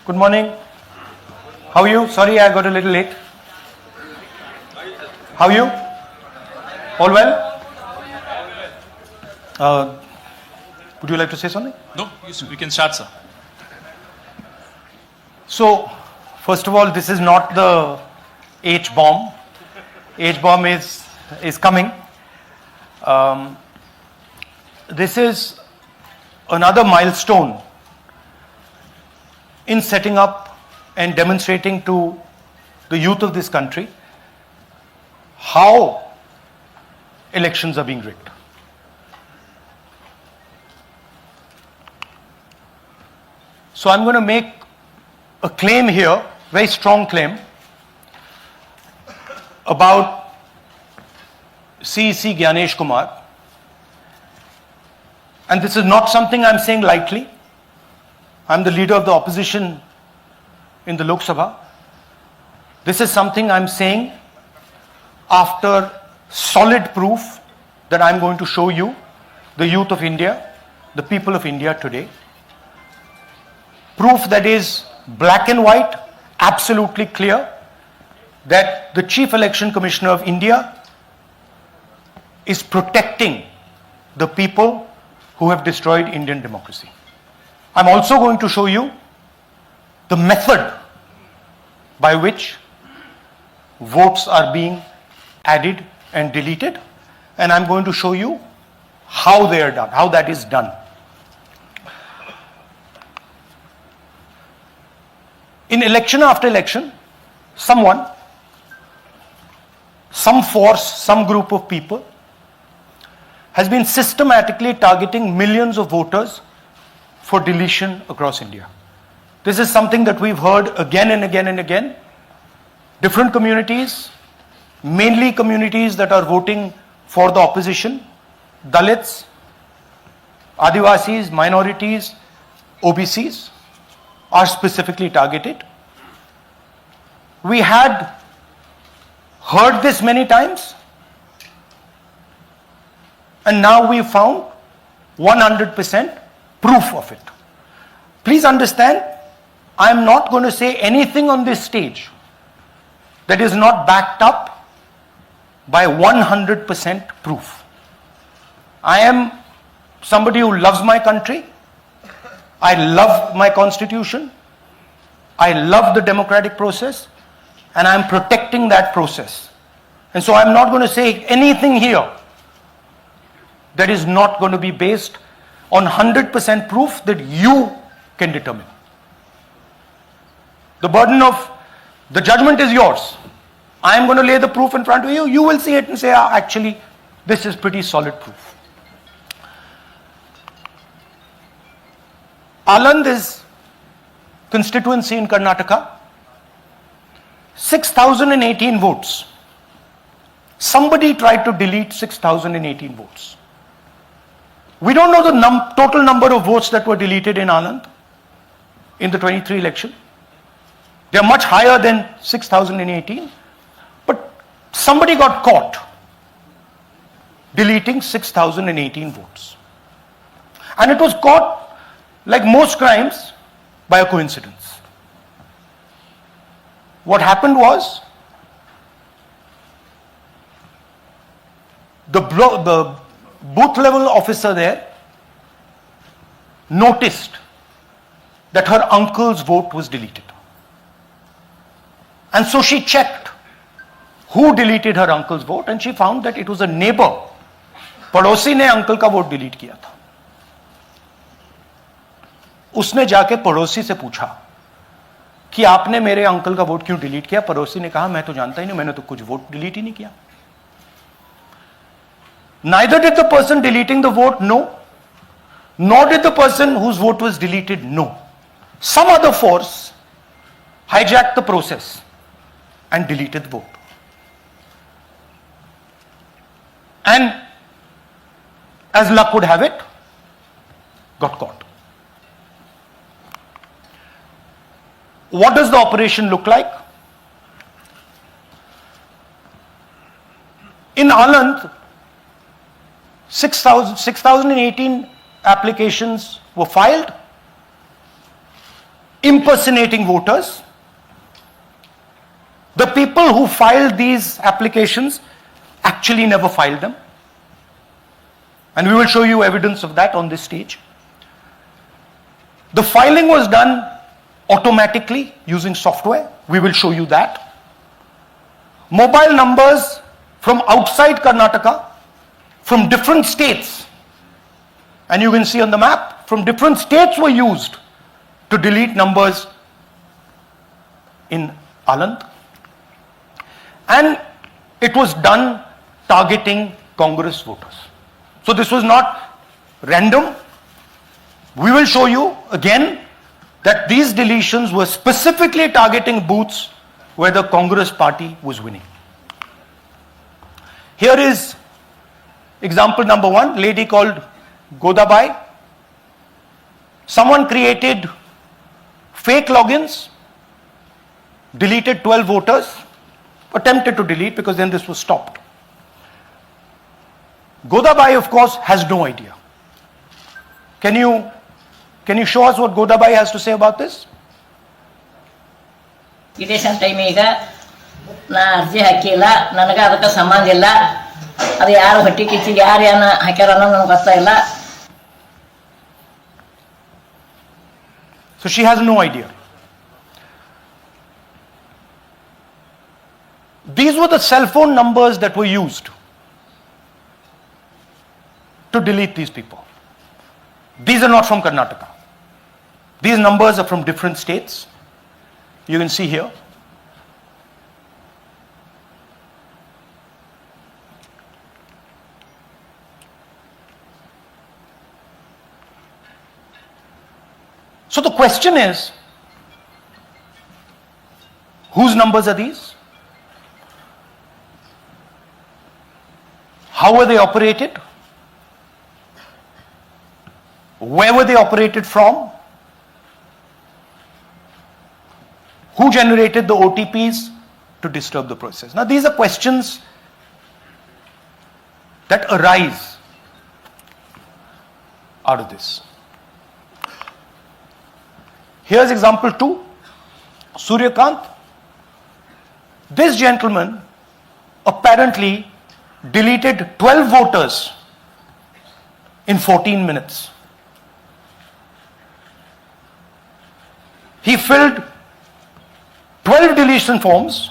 Good morning. How are you? Sorry, I got a little late. How are you? All well? Would you like to say something? No, we can start, sir. So, first of all, this is not the H-bomb. H-bomb is coming. This is another milestone in setting up and demonstrating to the youth of this country how elections are being rigged. So I'm going to make a claim here, very strong claim, about CEC Gyanesh Kumar. And this is not something I'm saying lightly. I'm the leader of the opposition in the Lok Sabha. This is something I'm saying after solid proof that I'm going to show you, the youth of India, the people of India today. Proof that is black and white, absolutely clear, that the Chief Election Commissioner of India is protecting the people who have destroyed Indian democracy. I'm also going to show you the method by which votes are being added and deleted, and I'm going to show you how they are done, how that is done. In election after election, someone, some force, some group of people has been systematically targeting millions of voters for deletion across India. This is something that we've heard again and again and again. Different communities, mainly communities that are voting for the opposition, Dalits, Adivasis, minorities, OBCs, are specifically targeted. We had heard this many times, and now we found 100% proof of it. Please understand, I am not going to say anything on this stage that is not backed up by 100% proof. I am somebody who loves my country. I love my constitution. I love the democratic process, and I am protecting that process. And so I'm not going to say anything here that is not going to be based on 100% proof that you can determine. The burden of the judgment is yours. I am going to lay the proof in front of you. You will see it and say, actually, this is pretty solid proof. Aland is constituency in Karnataka. 6,018 votes. Somebody tried to delete 6,018 votes. We don't know the total number of votes that were deleted in Aland in the 23 election. They are much higher than 6,018. But somebody got caught deleting 6,018 votes. And it was caught, like most crimes, by a coincidence. What happened was, the booth level officer there noticed that her uncle's vote was deleted. And so she checked who deleted her uncle's vote, and she found that it was a neighbor. पड़ोसी ने uncle का vote delete किया था. उसने जाके पड़ोसी से पूछा कि आपने मेरे अंकल का वोट क्यों डिलीट किया. पड़ोसी ने कहा, मैं तो जानता ही नहीं, मैंने तो कुछ वोट डिलीट ही नहीं किया. Neither did the person deleting the vote know, nor did the person whose vote was deleted know. Some other force hijacked the process and deleted the vote. And as luck would have it, got caught. What does the operation look like? In Aland, 6,018 applications were filed. impersonating voters. The people who filed these applications actually never filed them. And we will show you evidence of that on this stage. The filing was done automatically using software. We will show you that. Mobile numbers from outside Karnataka, from different states, and you can see on the map, from different states were used to delete numbers in Aland. And it was done targeting Congress voters. So this was not random. We will show you again that these deletions were specifically targeting booths where the Congress party was winning. Here is example number 1, lady called Godabai. Someone created fake logins, deleted 12 voters, attempted to delete because then this was stopped. Godabai, of course, has no idea. Can you show us what Godabai has to say about this? Election time ಈಗ ನಾ ಅರ್ಜಿ ಹಾಕಿಲ್ಲ, ನನಗೆ ಅದಕ್ಕೆ ಸಂಬಂಧ ಇಲ್ಲ, ಅದು ಯಾರು ಹೊಟ್ಟಿ ಕಿಚ್ಚಿಗೆ ಯಾರು ಏನು ಹಾಕ್ಯಾರ ಅನ್ನೋದು ನನಗೆ ಗೊತ್ತಾಗಿಲ್ಲ. So she has no idea. These were the cell phone numbers that were used to delete these people. These are not from Karnataka. These numbers are from different states. You can see here. So the question is, whose numbers are these? How were they operated? Where were they operated from? Who generated the OTPs to disturb the process? Now these are questions that arise out of this. Here's example 2, Suryakant. This gentleman apparently deleted 12 voters in 14 minutes. He filled 12 deletion forms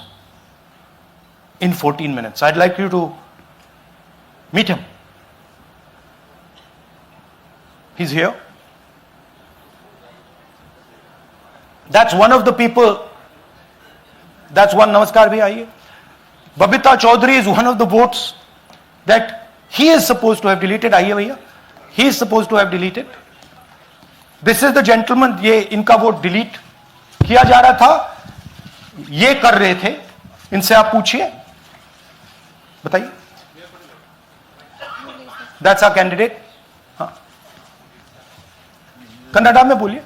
in 14 minutes. I'd like you to meet him. He's here. That's one of the people. That's one. Namaskar bhi aiye. Babita Chaudhary is one of the votes that he is supposed to have deleted. Aiye bhaiya. He is supposed to have deleted. This is the gentleman. ये इनका vote delete किया जा रहा था. ये कर रहे थे. इनसे आप पूछिए. बताइए. That's our candidate. हाँ. कन्नड़ा में बोलिए.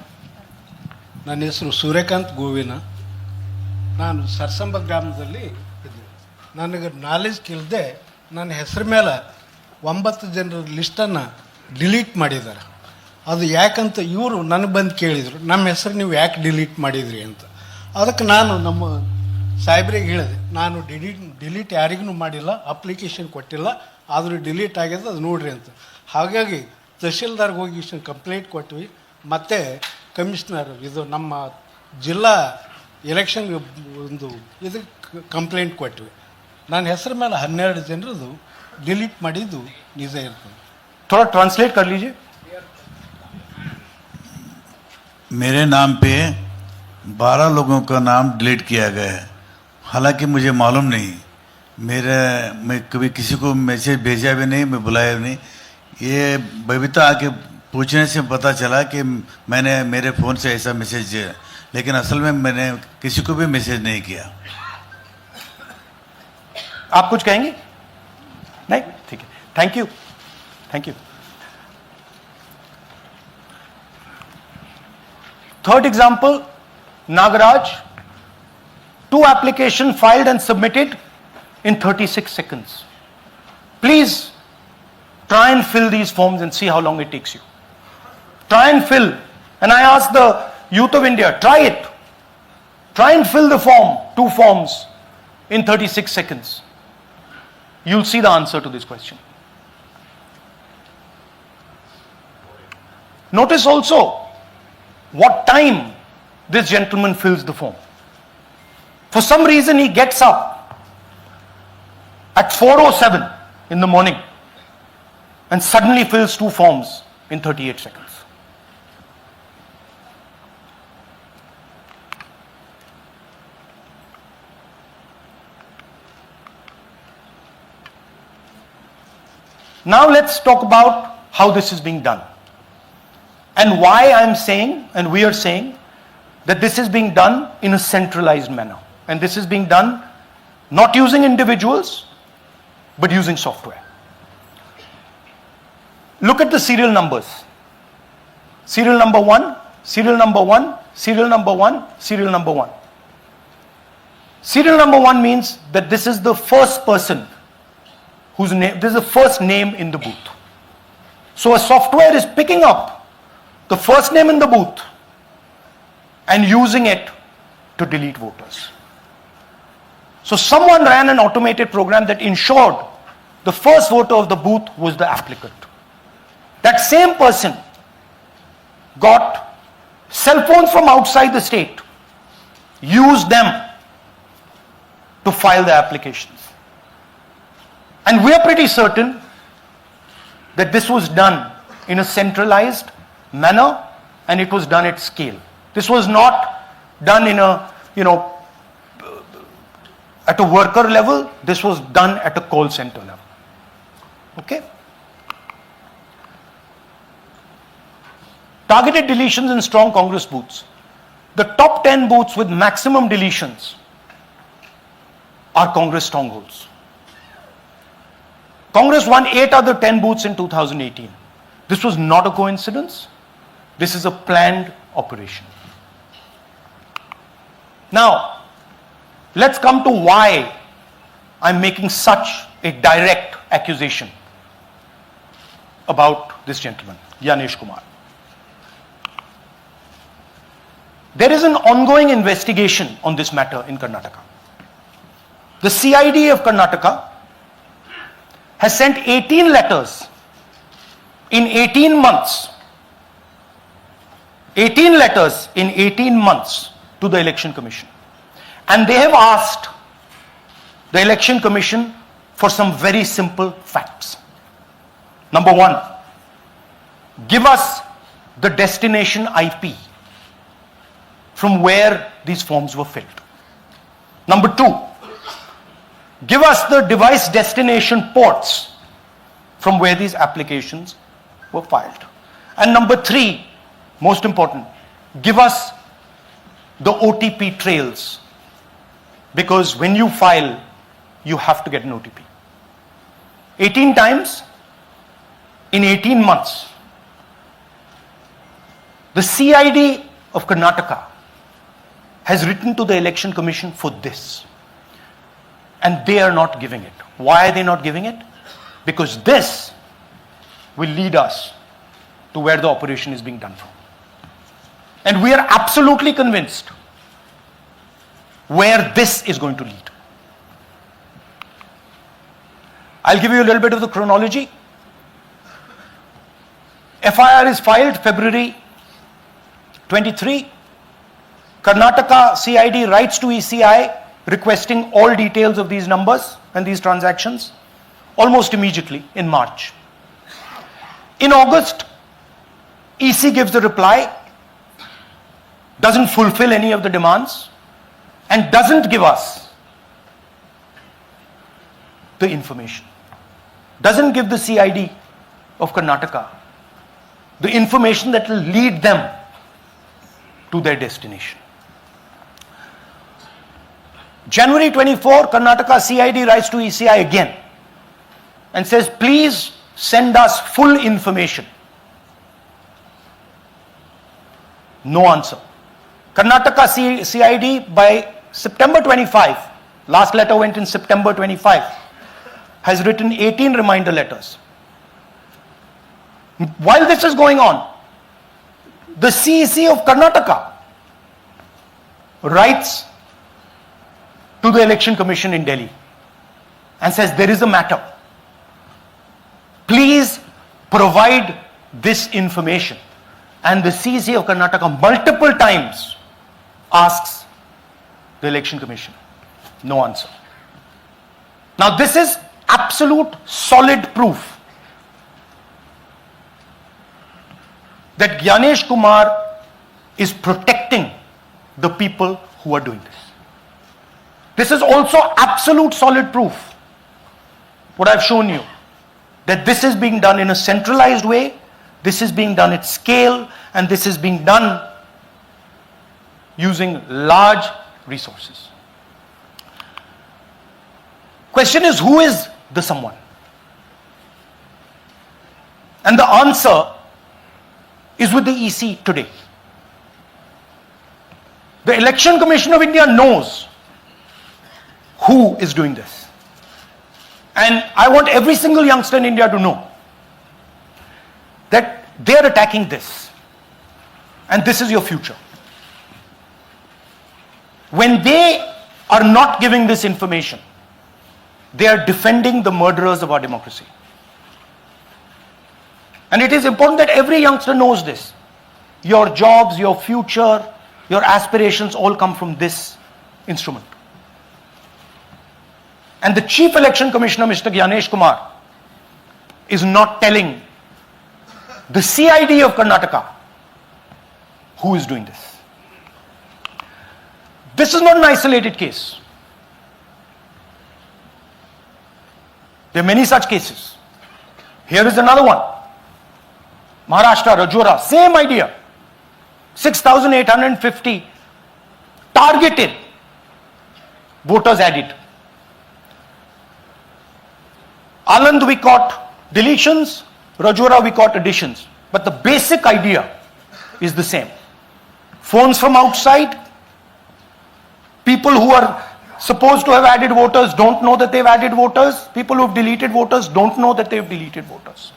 ನನ್ನ ಹೆಸರು ಸೂರ್ಯಕಾಂತ್ ಗೋವಿನ. ನಾನು ಸರ್ಸಂಬ ಗ್ರಾಮದಲ್ಲಿ ಇದ್ದೆ. ನನಗೆ ನಾಲೆಜ್ ಕೇಳದೆ ನನ್ನ ಹೆಸರು ಮೇಲೆ 9 ಜನರ ಲಿಸ್ಟನ್ನು ಡಿಲೀಟ್ ಮಾಡಿದ್ದಾರೆ. ಅದು ಯಾಕಂತ ಇವರು ನನಗೆ ಬಂದು ಕೇಳಿದರು, ನಮ್ಮ ಹೆಸರು ನೀವು ಯಾಕೆ ಡಿಲೀಟ್ ಮಾಡಿದ್ರಿ ಅಂತ. ಅದಕ್ಕೆ ನಾನು ನಮ್ಮ ಸಾಹೇಬ್ರಿಗೆ ಹೇಳಿದೆ, ನಾನು ಡಿಲೀಟ್ ಯಾರಿಗೂ ಮಾಡಿಲ್ಲ, ಅಪ್ಲಿಕೇಶನ್ ಕೊಟ್ಟಿಲ್ಲ, ಆದರೂ ಡಿಲೀಟ್ ಆಗ್ಯದ, ಅದು ನೋಡ್ರಿ ಅಂತ. ಹಾಗಾಗಿ ತಹಶೀಲ್ದಾರ್ಗೆ ಹೋಗಿ ಇಷ್ಟು ಕಂಪ್ಲೇಂಟ್ ಕೊಟ್ವಿ. ಮತ್ತು ಕಮಿಷನರ್ ಇದು ನಮ್ಮ ಜಿಲ್ಲಾ ಎಲೆಕ್ಷನ್ ಒಂದು ಇದಕ್ಕೆ ಕಂಪ್ಲೇಂಟ್ ಕೊಟ್ವಿ. ನನ್ನ ಹೆಸರು ಮೇಲೆ 12 ಜನರದು ಡಿಲೀಟ್ ಮಾಡಿದ್ದು ನಿಜ ಇರ್ತದೆ. थोड़ा ट्रांसलेट कर लीजिए. मेरे नाम पे 12 लोगों का नाम डिलीट किया गया है. हालांकि मुझे मालूम नहीं, मैं कभी किसी को मैसेज भेजा भी नहीं, मैं बुलाया भी नहीं. ये बबीता आके पूछने से पता चला कि मैंने मेरे फ़ोन से ऐसा मैसेज दिया, लेकिन असल में मैंने किसी को भी मैसेज नहीं किया. आप कुछ कहेंगे? नहीं, ठीक है. Thank you. Thank you. Third example, Nagaraj. 2 applications filed and submitted in 36 seconds. Please try and fill these forms and see how long it takes you. Try and fill. And I ask youth of India, try it. Try and fill the form, 2 forms, in 36 seconds. You'll see the answer to this question. Notice also what time this gentleman fills the form. For some reason he gets up at 4:07 in the morning and suddenly fills 2 forms in 38 seconds. Now let's talk about how this is being done. And why I'm saying, and we are saying, that this is being done in a centralized manner. And this is being done not using individuals, but using software. Look at the serial numbers. Serial number 1, serial number 1, serial number 1, serial number 1. Serial number 1 means that this is the first person whose name, this is the first name in the booth. So a software is picking up the first name in the booth and using it to delete voters. So someone ran an automated program that ensured the first voter of the booth was the applicant. That same person got cell phones from outside the state, used them to file the applications. And we are pretty certain that this was done in a centralized manner and it was done at scale. This was not done in a, at a worker level. This was done at a call center level. Okay? Targeted deletions in strong Congress booths. The top 10 booths with maximum deletions are Congress strongholds. Congress won 8 other 10 booths in 2018. This was not a coincidence. This is a planned operation. Now, let's come to why I'm making such a direct accusation about this gentleman, Gyanesh Kumar. There is an ongoing investigation on this matter in Karnataka. The CID of Karnataka has sent 18 letters in 18 months. 18 letters in 18 months to the Election Commission. And they have asked the Election Commission for some very simple facts. Number 1, give us the destination IP from where these forms were filled. Number 2, give us the device destination ports from where these applications were filed. And number 3, most important, give us the OTP trails, because when you file, you have to get an OTP. 18 times in 18 months. The CID of Karnataka has written to the Election Commission for this. And they are not giving it. Why are they not giving it? Because this will lead us to where the operation is being done from. And we are absolutely convinced where this is going to lead. I'll give you a little bit of the chronology. FIR is filed February 23. Karnataka CID writes to ECI requesting all details of these numbers and these transactions almost immediately in March. In August, EC gives a reply, doesn't fulfill any of the demands, and doesn't give us the information. Doesn't give the CID of Karnataka the information that will lead them to their destination. January 24, Karnataka CID writes to ECI again and says, please send us full information. No answer. Karnataka CID by September 25, last letter went in September 25, has written 18 reminder letters. While this is going on, the CEC of Karnataka writes to the Election Commission in Delhi and says, there is a matter. Please provide this information. And the CC of Karnataka multiple times asks the Election Commission. No answer. Now this is absolute solid proof that Gyanesh Kumar is protecting the people who are doing this. This is also absolute solid proof, what I've shown you, that this is being done in a centralized way, this is being done at scale, and this is being done using large resources. Question is, who is the someone? And the answer is with the EC today. The Election Commission of India knows who is doing this. And I want every single youngster in India to know that they are attacking this. And this is your future. When they are not giving this information, they are defending the murderers of our democracy. And it is important that every youngster knows this. Your jobs, your future, your aspirations all come from this instrument. And the Chief Election Commissioner, Mr. Gyanesh Kumar, is not telling the CID of Karnataka who is doing this. This is not an isolated case. There are many such cases. Here is another one. Maharashtra, Rajora, same idea. 6,850 targeted voters added. Anand we caught deletions, Rajora we caught additions. But the basic idea is the same. Phones from outside, people who are supposed to have added voters don't know that they've added voters, people who have deleted voters don't know that they've deleted voters.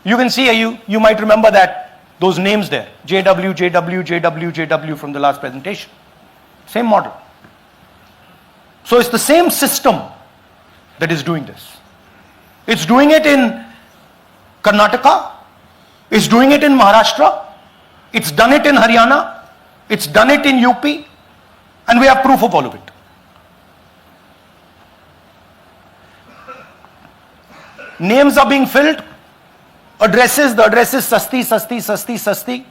You can see, you might remember that, those names there, JW, JW, JW, JW from the last presentation. Same model. So it's the same system that is doing this. It's doing it in Karnataka, it's doing it in Maharashtra, it's done it in Haryana, it's done it in UP, and we have proof of all of it. Names are being filled, addresses, the address is Sasti, Sasti, Sasti, Sasti.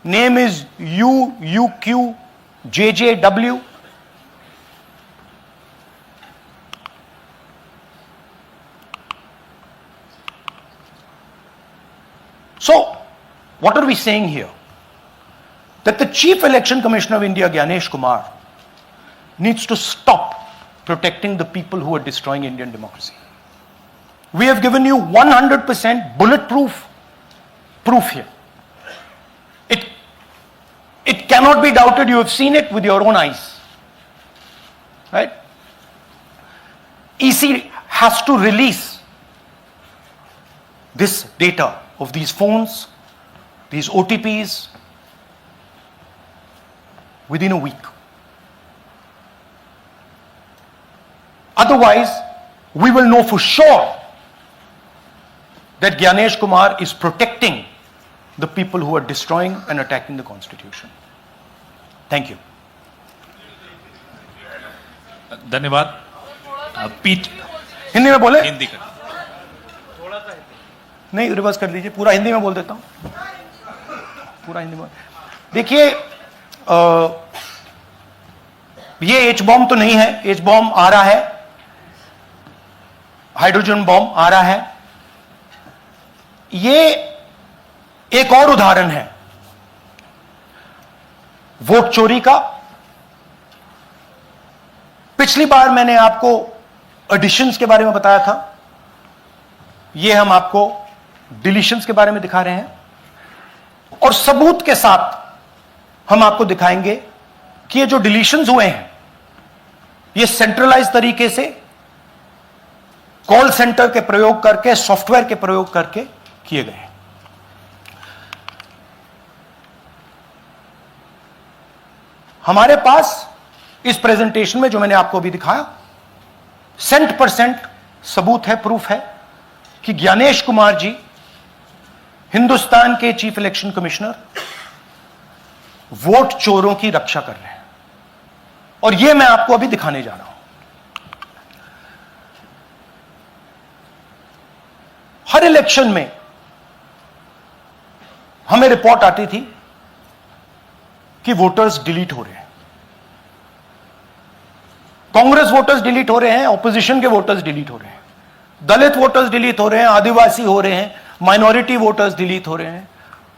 Name is UQ, JJW. So, what are we saying here? That the Chief Election Commissioner of India, Gyanesh Kumar, needs to stop protecting the people who are destroying Indian democracy. We have given you 100% bulletproof proof here. It cannot be doubted. You have seen it with your own eyes. Right? EC has to release this data of these phones, these OTPs, within a week. Otherwise, we will know for sure that Gyanesh Kumar is protecting the people who are destroying and attacking the constitution. Thank you. धन्यवाद पीठ हिंदी में बोले? हिंदी का नहीं, reverse कर लीजिए, पूरा हिंदी में बोल देता हूं, पूरा हिंदी में। देखिए, ये एच बॉम्ब तो नहीं है, एच बॉम्ब आ रहा है, हाइड्रोजन बॉम्ब आ रहा है। ये एक और उदाहरण है वोट चोरी का। पिछली बार मैंने आपको एडिशंस के बारे में बताया था, ये हम आपको डिलीशंस के बारे में दिखा रहे हैं, और सबूत के साथ हम आपको दिखाएंगे कि ये जो डिलीशंस हुए हैं ये सेंट्रलाइज तरीके से कॉल सेंटर के प्रयोग करके, सॉफ्टवेयर के प्रयोग करके किए गए हैं। हमारे पास इस प्रेजेंटेशन में जो मैंने आपको अभी दिखाया 100% सबूत है, प्रूफ है कि ज्ञानेश कुमार जी हिंदुस्तान के चीफ इलेक्शन कमिश्नर वोट चोरों की रक्षा कर रहे हैं, और यह मैं आपको अभी दिखाने जा रहा हूं। हर इलेक्शन में हमें रिपोर्ट आती थी कि वोटर्स डिलीट हो रहे हैं, कांग्रेस वोटर्स डिलीट हो रहे हैं, ऑपोजिशन के वोटर्स डिलीट हो रहे हैं, दलित वोटर्स डिलीट हो रहे हैं, आदिवासी हो रहे हैं, माइनॉरिटी वोटर्स डिलीट हो रहे हैं,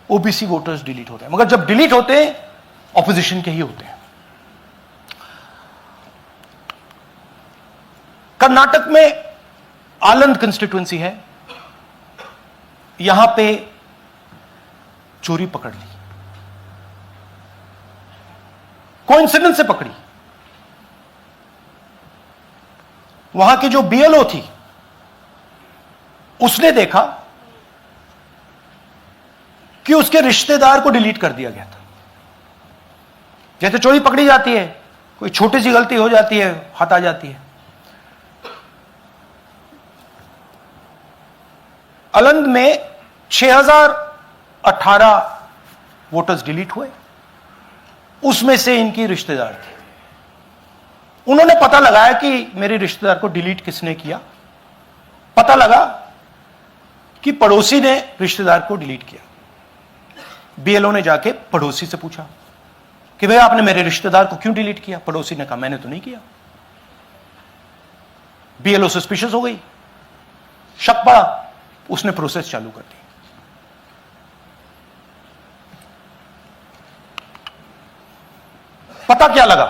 ओबीसी वोटर्स डिलीट हो रहे हैं। मगर जब डिलीट होते हैं ऑपोजिशन के ही होते हैं। कर्नाटक में आलंद कंस्टिट्यूएंसी है, यहां पे चोरी पकड़ ली, कोइंसिडेंस से पकड़ी। वहां की जो बीएलओ थी उसने देखा कि उसके रिश्तेदार को डिलीट कर दिया गया था। जैसे चोरी पकड़ी जाती है, कोई छोटी सी गलती हो जाती है, हाथ आ जाती है। अलंद में 6018 वोटर्स डिलीट हुए, उसमें से इनकी रिश्तेदार थे। उन्होंने पता लगाया कि मेरे रिश्तेदार को डिलीट किसने किया। पता लगा कि पड़ोसी ने रिश्तेदार को डिलीट किया। बीएलओ ने जाके पड़ोसी से पूछा कि भैया आपने मेरे रिश्तेदार को क्यों डिलीट किया? पड़ोसी ने कहा मैंने तो नहीं किया। बीएलओ सस्पिशियस हो गई, शक पड़ा, उसने प्रोसेस चालू कर दी। पता क्या लगा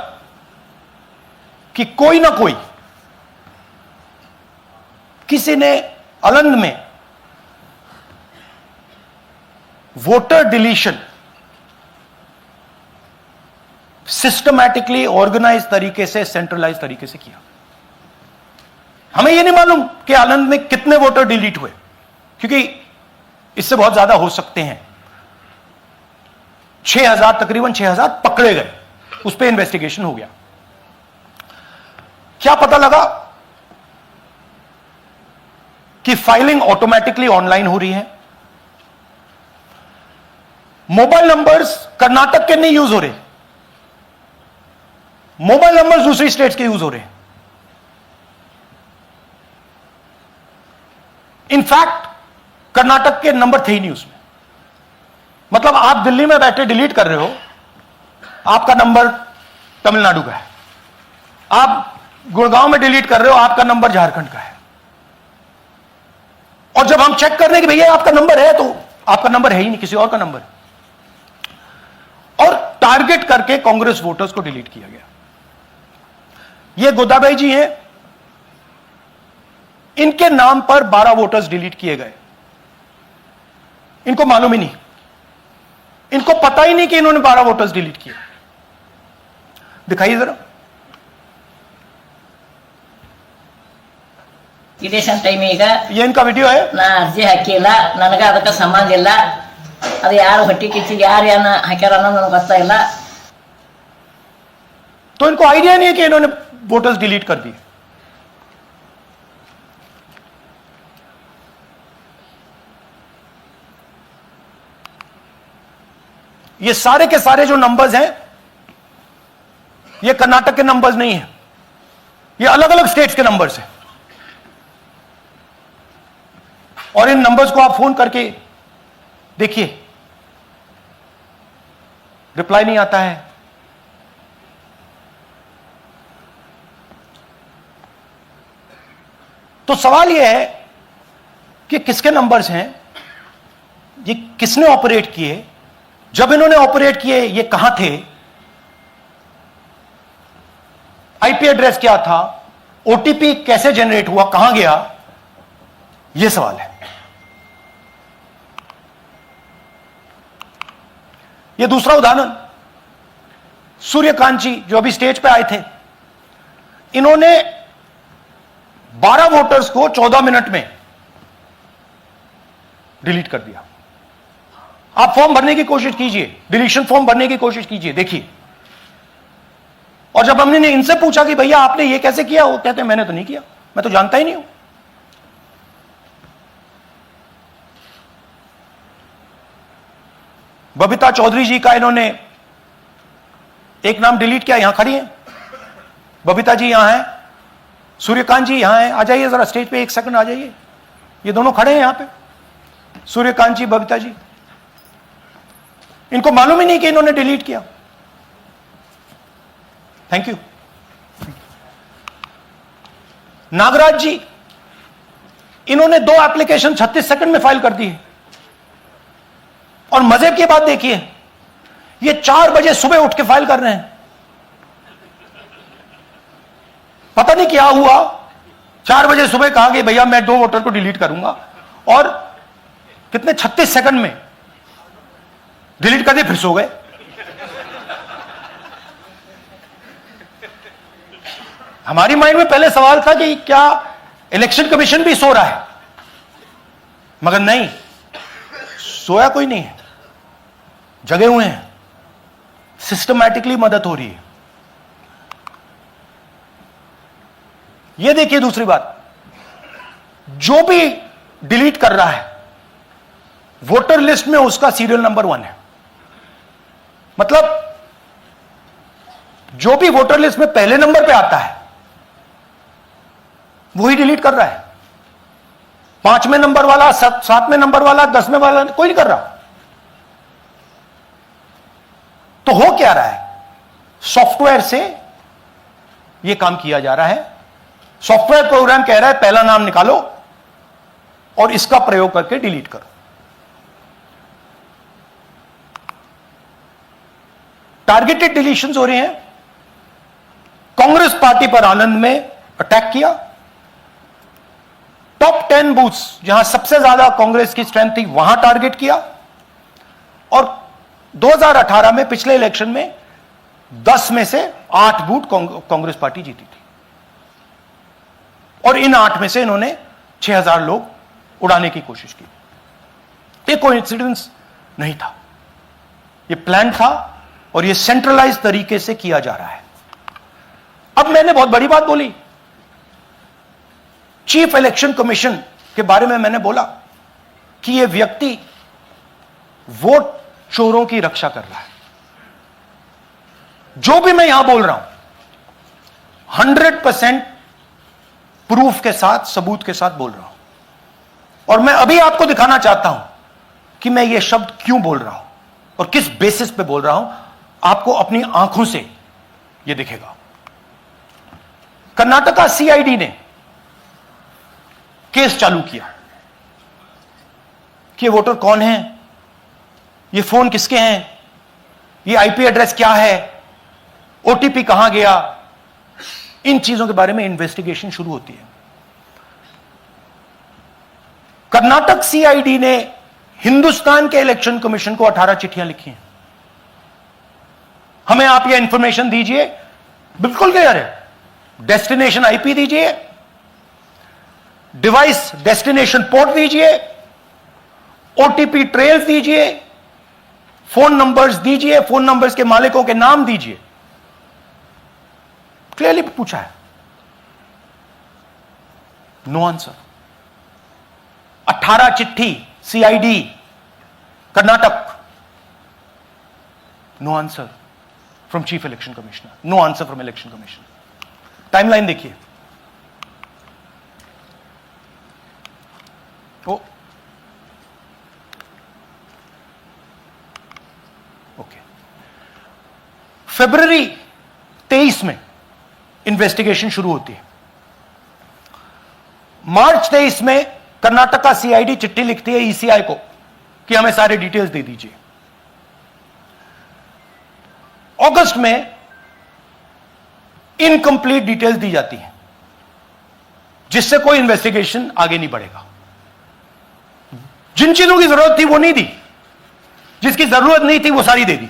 कि कोई ना कोई, किसी ने अलंद में वोटर डिलीशन सिस्टमैटिकली ऑर्गेनाइज तरीके से, सेंट्रलाइज तरीके से किया। हमें यह नहीं मालूम कि आनंद में कितने वोटर डिलीट हुए, क्योंकि इससे बहुत ज्यादा हो सकते हैं। 6000, तकरीबन 6000 पकड़े गए, उस पर इन्वेस्टिगेशन हो गया। क्या पता लगा कि फाइलिंग ऑटोमेटिकली ऑनलाइन हो रही है। मोबाइल नंबर्स कर्नाटक के नहीं यूज हो रहे, मोबाइल नंबर्स दूसरी स्टेट्स के यूज हो रहे हैं। इनफैक्ट कर्नाटक के नंबर थे ही नहीं उसमें। मतलब आप दिल्ली में बैठे डिलीट कर रहे हो, आपका नंबर तमिलनाडु का है। आप गुड़गांव में डिलीट कर रहे हो, आपका नंबर झारखंड का है। और जब हम चेक कर रहे हैं कि भैया आपका नंबर है, तो आपका नंबर है ही नहीं, किसी और का नंबर है। और टारगेट करके कांग्रेस वोटर्स को डिलीट किया गया। ये गोदाबाई जी हैं, इनके नाम पर 12 वोटर्स डिलीट किए गए। इनको मालूम ही नहीं, इनको पता ही नहीं कि इन्होंने 12 वोटर्स डिलीट किए। दिखाइए जरा। ಇಲೆಕ್ಷನ್ ಟೈಮ್ ಈಗ ये इनका वीडियो है। ನಾ ಅರ್ಜಿ ಹಾಕಿಲ್ಲ, ನನಗೆ ಅದಕ್ಕೆ ಸಂಬಂಧ ಇಲ್ಲ। ಅದು ಯಾರು ಹೊಟ್ಟಿ ಕಿಚ್ಚಿಗೆ ಯಾರು ಏನ ಹಾಕ್ಯಾರ ಅನ್ನೋದು ನನಗೆ ಗೊತ್ತಾಗಿಲ್ಲ। तो इनको आइडिया नहीं है कि इन्होंने वोटर्स डिलीट कर दिए। ये सारे के सारे जो नंबर्स हैं, ये कर्नाटक के नंबर्स नहीं है, ये अलग अलग स्टेट्स के नंबर्स हैं। और इन नंबर्स को आप फोन करके देखिए, रिप्लाई नहीं आता है। तो सवाल यह है कि किसके नंबर्स हैं, ये किसने ऑपरेट किए, जब इन्होंने ऑपरेट किए ये कहां थे, आईपी एड्रेस क्या था, ओटीपी कैसे जनरेट हुआ, कहां गया, यह सवाल है। यह दूसरा उदाहरण, सूर्यकांत जी जो अभी स्टेज पे आए थे, इन्होंने 12 वोटर्स को 14 मिनट में डिलीट कर दिया। आप फॉर्म भरने की कोशिश कीजिए, डिलीशन फॉर्म भरने की कोशिश कीजिए, देखिए और जब हमने इनसे पूछा कि भैया आपने ये कैसे किया, वो कहते हैं मैंने तो नहीं किया, मैं तो जानता ही नहीं हूं। बबीता चौधरी जी का इन्होंने एक नाम डिलीट किया, यहां खड़ी हैं बबीता जी, यहां हैं, सूर्यकांत जी यहां हैं, आ जाइए जरा स्टेज पे, एक सेकंड आ जाइए, ये दोनों खड़े हैं यहां पे, सूर्यकांत जी, बबीता जी। इनको मालूम ही नहीं कि इन्होंने डिलीट किया। Thank you. नागराज जी, इन्होंने 2 एप्लीकेशन 36 सेकंड में फाइल कर दी है। और मजे की बात देखिए, ये 4 बजे सुबह उठ के फाइल कर रहे हैं। पता नहीं क्या हुआ, 4 बजे सुबह कहा कि भैया मैं 2 वोटर को डिलीट करूंगा, और कितने 36 सेकंड में डिलीट कर दिए, फिर सो गए। हमारी माइंड में पहले सवाल था कि क्या इलेक्शन कमीशन भी सो रहा है, मगर नहीं, सोया कोई नहीं है, जगे हुए हैं, सिस्टमैटिकली मदद हो रही है। यह देखिए दूसरी बात, जो भी डिलीट कर रहा है वोटर लिस्ट में उसका सीरियल नंबर 1 है। मतलब जो भी वोटर लिस्ट में पहले नंबर पे आता है वही डिलीट कर रहा है। 5वें नंबर वाला, 7वें नंबर वाला, 10वें वाला कोई नहीं कर रहा। तो हो क्या रहा है, सॉफ्टवेयर से यह काम किया जा रहा है। सॉफ्टवेयर प्रोग्राम कह रहा है पहला नाम निकालो और इसका प्रयोग करके डिलीट करो। टारगेटेड डिलीशंस हो रहे हैं। कांग्रेस पार्टी पर आनंद में अटैक किया। टॉप 10 बूथ्स जहां सबसे ज्यादा कांग्रेस की स्ट्रेंथ थी वहां टारगेट किया। और 2018 में पिछले इलेक्शन में 10 में से 8 बूथ कांग्रेस पार्टी जीती थी, और इन 8 में से इन्होंने 6000 लोग उड़ाने की कोशिश की। ये कोइंसिडेंस नहीं था, ये प्लान था, और ये सेंट्रलाइज तरीके से किया जा रहा है। अब मैंने बहुत बड़ी बात बोली, चीफ इलेक्शन कमीशन के बारे में मैंने बोला कि यह व्यक्ति वोट चोरों की रक्षा कर रहा है। जो भी मैं यहां बोल रहा हूं 100% प्रूफ के साथ, सबूत के साथ बोल रहा हूं। और मैं अभी आपको दिखाना चाहता हूं कि मैं ये शब्द क्यों बोल रहा हूं और किस बेसिस पे बोल रहा हूं। आपको अपनी आंखों से यह दिखेगा। कर्नाटका सीआईडी ने केस चालू किया कि ये वोटर कौन है, ये फोन किसके हैं, ये आईपी एड्रेस क्या है, ओटीपी कहां गया, इन चीजों के बारे में इन्वेस्टिगेशन शुरू होती है। कर्नाटक सीआईडी ने हिंदुस्तान के इलेक्शन कमीशन को 18 चिट्ठियां लिखी हैं। हमें आप ये इंफॉर्मेशन दीजिए, बिल्कुल क्लियर है, डेस्टिनेशन आईपी दीजिए, डिवाइस डेस्टिनेशन पोर्ट दीजिए, ओटीपी ट्रेल्स दीजिए, फोन नंबर्स दीजिए, फोन नंबर्स के मालिकों के नाम दीजिए। क्लियरली पूछा है, नो आंसर। 18 चिट्ठी CID Karnataka, no answer from chief election commissioner, no answer from election commission. Timeline देखिए, ओके, फरवरी 23 में इन्वेस्टिगेशन शुरू होती है। मार्च 23 में कर्नाटका सीआईडी चिट्ठी लिखती है ईसीआई को कि हमें सारे डिटेल्स दे दीजिए। अगस्त में इनकंप्लीट डिटेल्स दी जाती हैं, जिससे कोई इन्वेस्टिगेशन आगे नहीं बढ़ेगा। जिन चीजों की जरूरत थी वो नहीं दी, जिसकी जरूरत नहीं थी वो सारी दे दी।